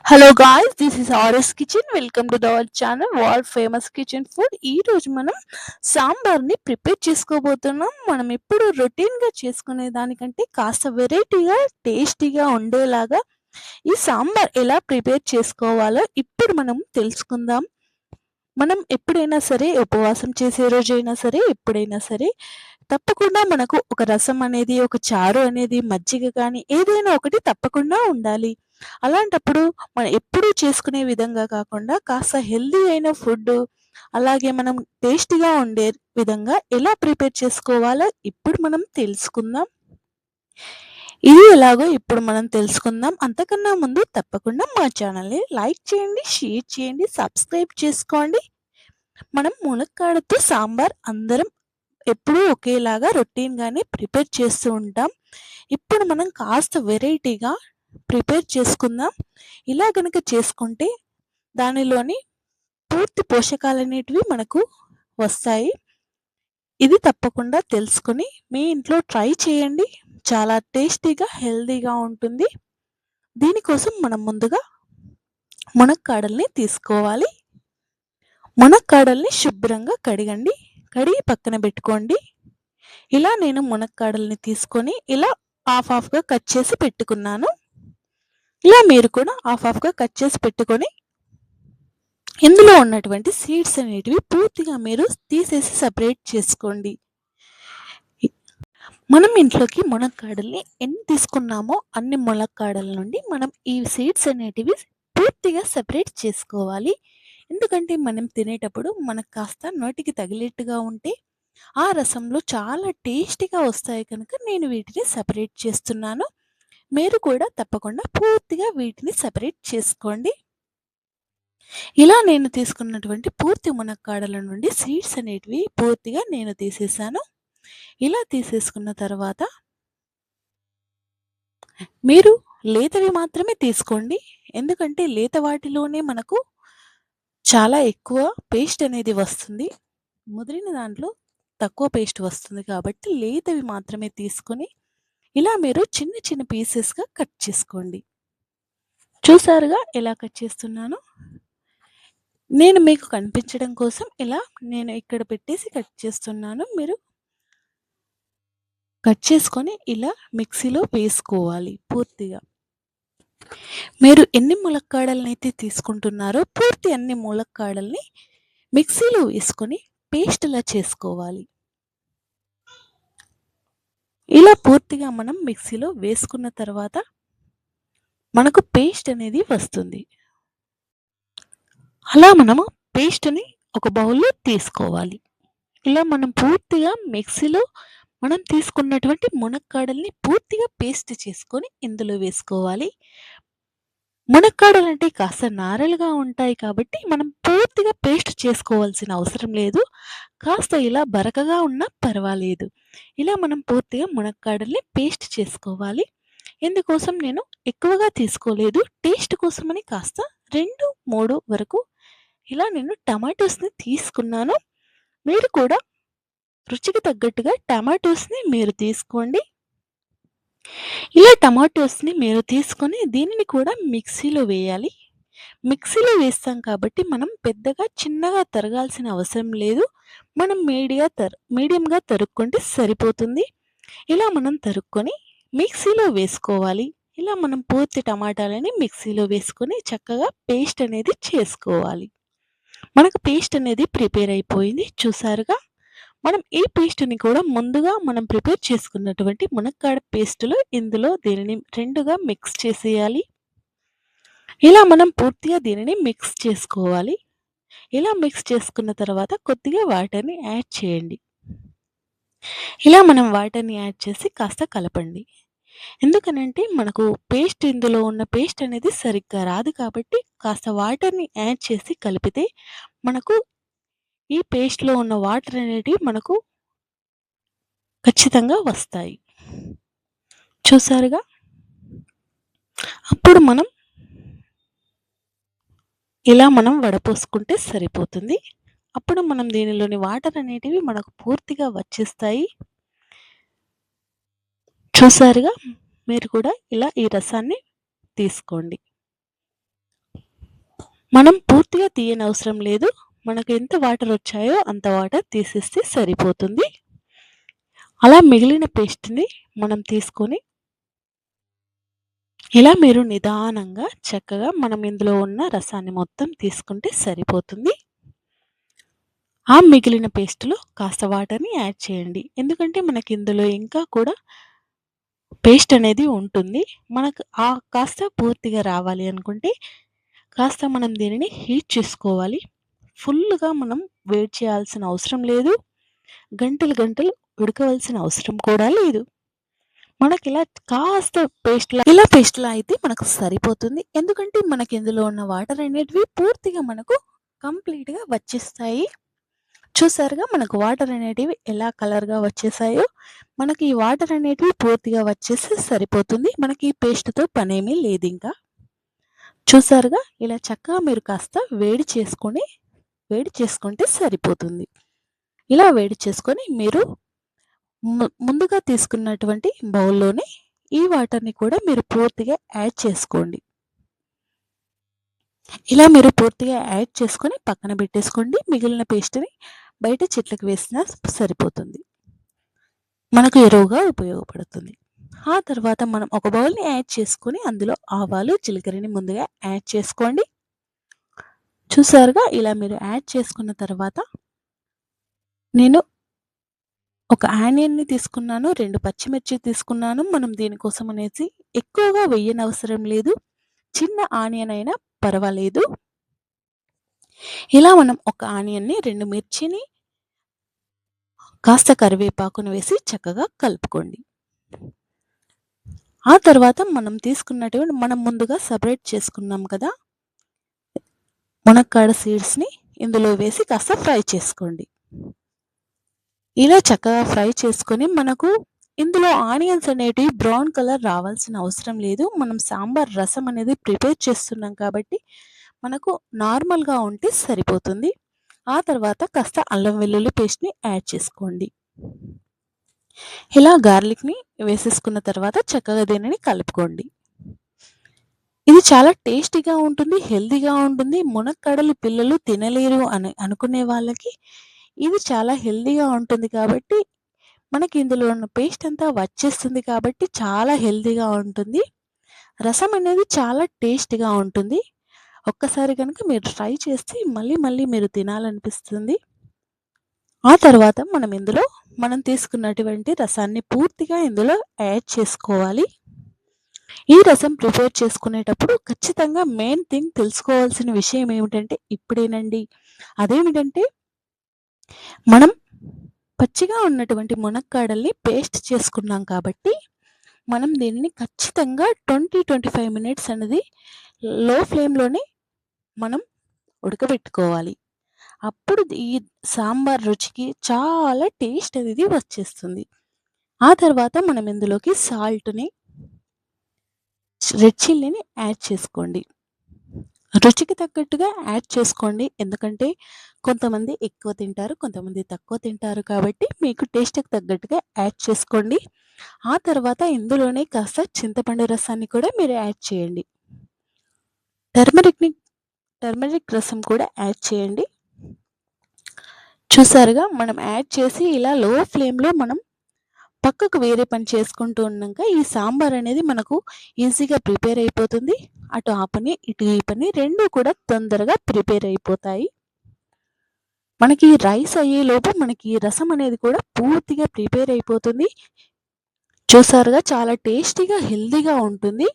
Hello guys, this is RS kitchen. Welcome to our channel world famous kitchen food. ఈ రోజు మనం సాంబార్ని prepare చేసుకోబోతున్నాం. మనం ఎప్పుడు రొటీన్గా చేసుకునే దానికంటే కాస్త వెరైటీగా టేస్టీగా ఉండేలాగా ఈ సాంబార్ ఎలా ప్రిపేర్ చేసుకోవాలో ఇప్పుడు మనం తెలుసుకుందాం. మనం ఎప్పుడైనా సరే, ఉపవాసం చేసే రోజైనా సరే, ఎప్పుడైనా సరే తప్పకుండా మనకు ఒక రసం అనేది, ఒక చారు అనేది, మజ్జిగ కానీ ఏదైనా ఒకటి తప్పకుండా ఉండాలి. అలాంటప్పుడు మనం ఎప్పుడూ చేసుకునే విధంగా కాకుండా కాస్త హెల్తీ అయిన ఫుడ్డు, అలాగే మనం టేస్టీగా ఉండే విధంగా ఎలా ప్రిపేర్ చేసుకోవాలో ఇప్పుడు మనం తెలుసుకుందాం. ఇది ఎలాగో ఇప్పుడు మనం తెలుసుకుందాం. అంతకన్నా ముందు తప్పకుండా మా ఛానల్‌ని లైక్ చేయండి, షేర్ చేయండి, సబ్స్క్రైబ్ చేసుకోండి. మనం ములక్కాడతో సాంబార్ అందరం ఎప్పుడూ ఒకేలాగా రొటీన్‌గానే ప్రిపేర్ చేస్తూ ఉంటాం. ఇప్పుడు మనం కాస్త వెరైటీగా ప్రిపేర్ చేసుకుందాం. ఇలా గనక చేసుకుంటే దానిలోని పూర్తి పోషకాలనేటివి మనకు వస్తాయి. ఇది తప్పకుండా తెలుసుకొని మీ ఇంట్లో ట్రై చేయండి. చాలా టేస్టీగా, హెల్తీగా ఉంటుంది. దీనికోసం మనం ముందుగా మునక్కాడల్ని తీసుకోవాలి. మునక్కాడల్ని శుభ్రంగా కడిగండి. కడిగి పక్కన పెట్టుకోండి. ఇలా నేను మునక్కాడల్ని తీసుకొని ఇలా హాఫ్‌గా కట్ చేసి పెట్టుకున్నాను. ఇలా మీరు కూడా హాఫ్‌గా కట్ చేసి పెట్టుకొని ఇందులో ఉన్నటువంటి సీడ్స్ అనేటివి పూర్తిగా మీరు తీసేసి సెపరేట్ చేసుకోండి. మనం ఇంట్లోకి మునక్కాడల్ని ఎన్ని తీసుకున్నామో అన్ని మునక్కాడల నుండి మనం ఈ సీడ్స్ అనేటివి పూర్తిగా సెపరేట్ చేసుకోవాలి. ఎందుకంటే మనం తినేటప్పుడు మనకు కాస్త నోటికి తగిలేట్టుగా ఉంటే ఆ రసంలో చాలా టేస్టీగా వస్తాయి కనుక నేను వీటిని సెపరేట్ చేస్తున్నాను. మీరు కూడా తప్పకుండా పూర్తిగా వీటిని సెపరేట్ చేసుకోండి. ఇలా నేను తీసుకున్నటువంటి పూర్తి మునక్కాడల నుండి సీడ్స్ అనేటివి పూర్తిగా నేను తీసేసాను. ఇలా తీసేసుకున్న తర్వాత మీరు లేతవి మాత్రమే తీసుకోండి. ఎందుకంటే లేత వాటిలోనే మనకు చాలా ఎక్కువ పేస్ట్ అనేది వస్తుంది. ముదిరిన దాంట్లో తక్కువ పేస్ట్ వస్తుంది కాబట్టి లేతవి మాత్రమే తీసుకొని ఇలా మీరు చిన్న చిన్న పీసెస్‌గా కట్ చేసుకోండి. చూసారుగా ఎలా కట్ చేస్తున్నానో? నేను మీకు కనిపించడం కోసం ఇలా నేను ఇక్కడ పెట్టేసి కట్ చేస్తున్నాను. మీరు కట్ చేసుకొని ఇలా మిక్సీలో వేసుకోవాలి పూర్తిగా. మీరు ఎన్ని ములక్కాడలనైతే తీసుకుంటున్నారో పూర్తి అన్ని ములక్కాడల్ని మిక్సీలో వేసుకొని పేస్ట్‌లా చేసుకోవాలి. ఇలా పూర్తిగా మనం మిక్సీలో వేసుకున్న తర్వాత మనకు పేస్ట్ అనేది వస్తుంది. అలా మనము పేస్ట్‌ని ఒక బౌల్‌లో తీసుకోవాలి. ఇలా మనం పూర్తిగా మిక్సీలో మనం తీసుకున్నటువంటి మునక్కాడల్ని పూర్తిగా పేస్ట్ చేసుకొని ఇందులో వేసుకోవాలి. మునక్కాడలంటే కాస్త నారలుగా ఉంటాయి కాబట్టి మనం పూర్తిగా పేస్ట్ చేసుకోవాల్సిన అవసరం లేదు. కాస్త ఇలా బరకగా ఉన్నా పర్వాలేదు. ఇలా మనం పూర్తిగా మునక్కాడల్ని పేస్ట్ చేసుకోవాలి. ఇందుకోసం నేను ఎక్కువగా తీసుకోలేదు. టేస్ట్ కోసమని కాస్త 2, 3 వరకు ఇలా నేను టమాటోస్‌ని తీసుకున్నాను. మీరు కూడా రుచికి తగ్గట్టుగా టమాటోస్‌ని మీరు తీసుకోండి. ఇలా టమాటోస్‌ని మీరు తీసుకొని దీనిని కూడా మిక్సీలో వేయాలి. మిక్సీలో వేస్తాం కాబట్టి మనం పెద్దగా చిన్నగా తరగాల్సిన అవసరం లేదు. మనం మీడియంగా తరుక్కుంటే సరిపోతుంది. ఇలా మనం తరుక్కొని మిక్సీలో వేసుకోవాలి. ఇలా మనం పూర్తి టమాటాలని మిక్సీలో వేసుకొని చక్కగా పేస్ట్ అనేది చేసుకోవాలి. మనకు పేస్ట్ అనేది ప్రిపేర్ అయిపోయింది చూసారుగా. మనం ఈ పేస్ట్‌ని కూడా ముందుగా మనం ప్రిపేర్ చేసుకున్నటువంటి మునక్కాడ పేస్ట్‌లో ఇందులో దీనిని 2గా మిక్స్ చేసేయాలి. ఇలా మనం పూర్తిగా దీనిని మిక్స్ చేసుకోవాలి. ఇలా మిక్స్ చేసుకున్న తర్వాత కొద్దిగా వాటర్‌ని యాడ్ చేయండి. ఇలా మనం వాటర్‌ని యాడ్ చేసి కాస్త కలపండి. ఎందుకనంటే మనకు ఇందులో ఉన్న పేస్ట్ అనేది సరిగ్గా రాదు కాబట్టి కాస్త వాటర్‌ని యాడ్ చేసి కలిపితే మనకు ఈ పేస్ట్‌లో ఉన్న వాటర్ అనేటివి మనకు ఖచ్చితంగా వస్తాయి. చూసారుగా? అప్పుడు మనం ఇలా మనం వడపోసుకుంటే సరిపోతుంది. అప్పుడు మనం దీనిలోని వాటర్ అనేటివి మనకు పూర్తిగా వచ్చేస్తాయి. చూసారుగా? మీరు కూడా ఇలా ఈ రసాన్ని తీసుకోండి. మనం పూర్తిగా తీయనవసరం లేదు. మనకు ఎంత వాటర్ వచ్చాయో అంత వాటర్ తీసేస్తే సరిపోతుంది. అలా మిగిలిన పేస్ట్‌ని మనం తీసుకొని ఇలా మీరు నిదానంగా చక్కగా మనం ఇందులో ఉన్న రసాన్ని మొత్తం తీసుకుంటే సరిపోతుంది. ఆ మిగిలిన పేస్ట్‌లో కాస్త వాటర్‌ని యాడ్ చేయండి. ఎందుకంటే మనకి ఇందులో ఇంకా కూడా పేస్ట్ అనేది ఉంటుంది. మనకు కాస్త పూర్తిగా రావాలి అనుకుంటే కాస్త మనం దీనిని హీట్ చేసుకోవాలి. ఫుల్లుగా మనం వేడి చేయాల్సిన అవసరం లేదు. గంటలు గంటలు ఉడకవలసిన అవసరం కూడా లేదు. మనకిలా కాస్త పేస్ట్‌లా అయితే మనకు సరిపోతుంది. ఎందుకంటే మనకి ఇందులో ఉన్న వాటర్ అనేటివి పూర్తిగా మనకు కంప్లీట్‌గా వచ్చేస్తాయి. చూసారుగా మనకు వాటర్ అనేటివి ఎలా కలర్‌గా వచ్చేసాయో, మనకి ఈ వాటర్ అనేటివి పూర్తిగా వచ్చేస్తే సరిపోతుంది. మనకి ఈ పేస్ట్‌తో పనేమీ లేదింకా. చూసారుగా ఇలా చక్కగా మీరు కాస్త వేడి చేసుకుంటే సరిపోతుంది. ఇలా వేడి చేసుకొని మీరు ముందుగా తీసుకున్నటువంటి బౌల్‌లోనే ఈ వాటర్‌ని కూడా మీరు పూర్తిగా యాడ్ చేసుకోండి. ఇలా మీరు పూర్తిగా యాడ్ చేసుకొని పక్కన పెట్టేసుకోండి. మిగిలిన పేస్ట్‌ని బయట చెట్లకు వేసినా సరిపోతుంది. మనకు ఎరువుగా ఉపయోగపడుతుంది. ఆ తర్వాత మనం ఒక బౌల్‌ని యాడ్ చేసుకొని అందులో ఆవాలు, జీలకర్రని ముందుగా యాడ్ చేసుకోండి. చూసారుగా ఇలా మీరు యాడ్ చేసుకున్న తర్వాత నేను ఒక ఆనియన్‌ని తీసుకున్నాను, 2 పచ్చిమిర్చి తీసుకున్నాను. మనం దీనికోసం అనేసి ఎక్కువగా వేయనవసరం లేదు. చిన్న ఆనియన్ అయినా పర్వాలేదు. ఇలా మనం ఒక ఆనియన్‌ని, 2 మిర్చిని, కాస్త కరివేపాకును వేసి చక్కగా కలుపుకోండి. ఆ తర్వాత మనం ముందుగా సెపరేట్ చేసుకున్నాం కదా! మునక్కాడ సీడ్స్‌ని ఇందులో వేసి కాస్త ఫ్రై చేసుకోండి. ఇలా చక్కగా ఫ్రై చేసుకొని మనకు ఇందులో ఆనియన్స్ అనేటివి బ్రౌన్ కలర్ రావాల్సిన అవసరం లేదు. మనం సాంబార్ రసం అనేది ప్రిపేర్ చేస్తున్నాం కాబట్టి మనకు నార్మల్‌గా ఉంటే సరిపోతుంది. ఆ తర్వాత కాస్త అల్లం వెల్లుల్లి పేస్ట్‌ని యాడ్ చేసుకోండి. ఇలా గార్లిక్‌ని వేసేసుకున్న తర్వాత చక్కగా దీనిని కలుపుకోండి. ఇది చాలా టేస్టీగా ఉంటుంది, హెల్తీగా ఉంటుంది. మునక్కాడలు పిల్లలు తినలేరు అని అనుకునే వాళ్ళకి ఇది చాలా హెల్తీగా ఉంటుంది కాబట్టి మనకి ఇందులో ఉన్న పేస్ట్ అంతా వచ్చేస్తుంది కాబట్టి చాలా హెల్తీగా ఉంటుంది. రసం అనేది చాలా టేస్ట్‌గా ఉంటుంది. ఒక్కసారి గనుక మీరు ట్రై చేస్తే మళ్ళీ మళ్ళీ మీరు తినాలనిపిస్తుంది. ఆ తర్వాత మనం తీసుకున్నటువంటి రసాన్ని పూర్తిగా ఇందులో యాడ్ చేసుకోవాలి. ఈ రసం ప్రిపేర్ చేసుకునేటప్పుడు ఖచ్చితంగా మెయిన్ థింగ్ తెలుసుకోవాల్సిన విషయం ఏమిటంటే ఇప్పుడేనండి. అదేమిటంటే మనం పచ్చిగా ఉన్నటువంటి మునక్కాడల్ని పేస్ట్ చేసుకున్నాం కాబట్టి మనం దీనిని ఖచ్చితంగా 25 మినిట్స్ అనేది లో ఫ్లేమ్‌లోనే మనం ఉడకబెట్టుకోవాలి. అప్పుడు ఈ సాంబార్ రుచికి చాలా టేస్ట్ అనేది వచ్చేస్తుంది. ఆ తర్వాత మనం ఇందులోకి సాల్ట్‌ని, రెడ్ చిల్లీని యాడ్ చేసుకోండి. రుచికి తగ్గట్టుగా యాడ్ చేసుకోండి. ఎందుకంటే కొంతమంది ఎక్కువ తింటారు, కొంతమంది తక్కువ తింటారు కాబట్టి మీకు టేస్ట్‌కి తగ్గట్టుగా యాడ్ చేసుకోండి. ఆ తర్వాత ఇందులోనే కాస్త చింతపండు రసాన్ని కూడా మీరు యాడ్ చేయండి. టర్మరిక్‌ని టర్మరిక్ రసం కూడా యాడ్ చేయండి. చూసారుగా మనం యాడ్ చేసి ఇలా లో ఫ్లేమ్‌లో మనం పక్కకు వేరే పని చేసుకుంటూ ఉన్నాక ఈ సాంబార్ అనేది మనకు ఈజీగా ప్రిపేర్ అయిపోతుంది. అటు ఆ పని, ఇటు ఈ పని 2 కూడా తొందరగా ప్రిపేర్ అయిపోతాయి. మనకి రైస్ అయ్యేలోపు మనకి రసం అనేది కూడా పూర్తిగా ప్రిపేర్ అయిపోతుంది. చూసారుగా చాలా టేస్టీగా, హెల్తీగా ఉంటుంది.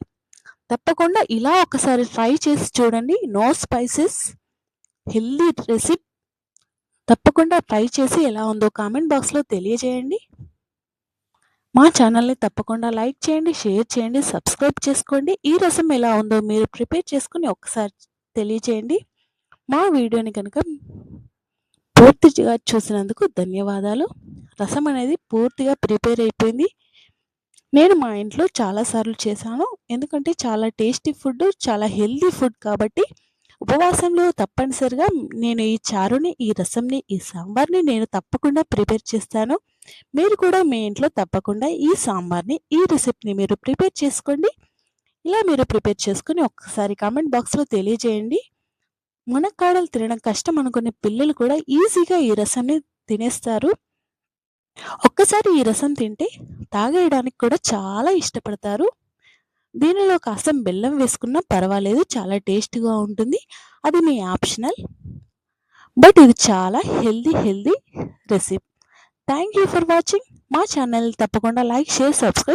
తప్పకుండా ఇలా ఒకసారి ట్రై చేసి చూడండి. No spices healthy recipe. తప్పకుండా ట్రై చేసి ఎలా ఉందో కామెంట్ బాక్స్‌లో తెలియజేయండి. మా ఛానల్‌ని తప్పకుండా లైక్ చేయండి, షేర్ చేయండి, సబ్స్క్రైబ్ చేసుకోండి. ఈ రసం ఎలా ఉందో మీరు ప్రిపేర్ చేసుకొని ఒక్కసారి తెలియజేయండి. మా వీడియోని కనుక పూర్తిగా చూసినందుకు ధన్యవాదాలు. రసం అనేది పూర్తిగా ప్రిపేర్ అయిపోయింది. నేను మా ఇంట్లో చాలా సార్లు చేశాను. ఎందుకంటే చాలా టేస్టీ ఫుడ్, చాలా హెల్తీ ఫుడ్ కాబట్టి ఉపవాసంలో తప్పనిసరిగా నేను ఈ చారుని, ఈ రసంని, ఈ సాంబార్‌ని నేను తప్పకుండా ప్రిపేర్ చేస్తాను. మీరు కూడా మీ ఇంట్లో తప్పకుండా ఈ సాంబార్‌ని, ఈ రెసిపీని మీరు ప్రిపేర్ చేసుకోండి. ఇలా మీరు ప్రిపేర్ చేసుకొని ఒక్కసారి కామెంట్ బాక్స్‌లో తెలియజేయండి. మునక్కాడలు తినడం కష్టం అనుకునే పిల్లలు కూడా ఈజీగా ఈ రసాన్ని తినేస్తారు. ఒక్కసారి ఈ రసం తింటే తాగేయడానికి కూడా చాలా ఇష్టపడతారు. దీనిలో కాస్త బెల్లం వేసుకున్నా పర్వాలేదు. చాలా టేస్ట్‌గా ఉంటుంది. అది మీ ఆప్షనల్. బట్ ఇది చాలా healthy recipe. Thank you for watching. మా ఛానల్ తప్పకుండా లైక్, షేర్, సబ్స్క్రైబ్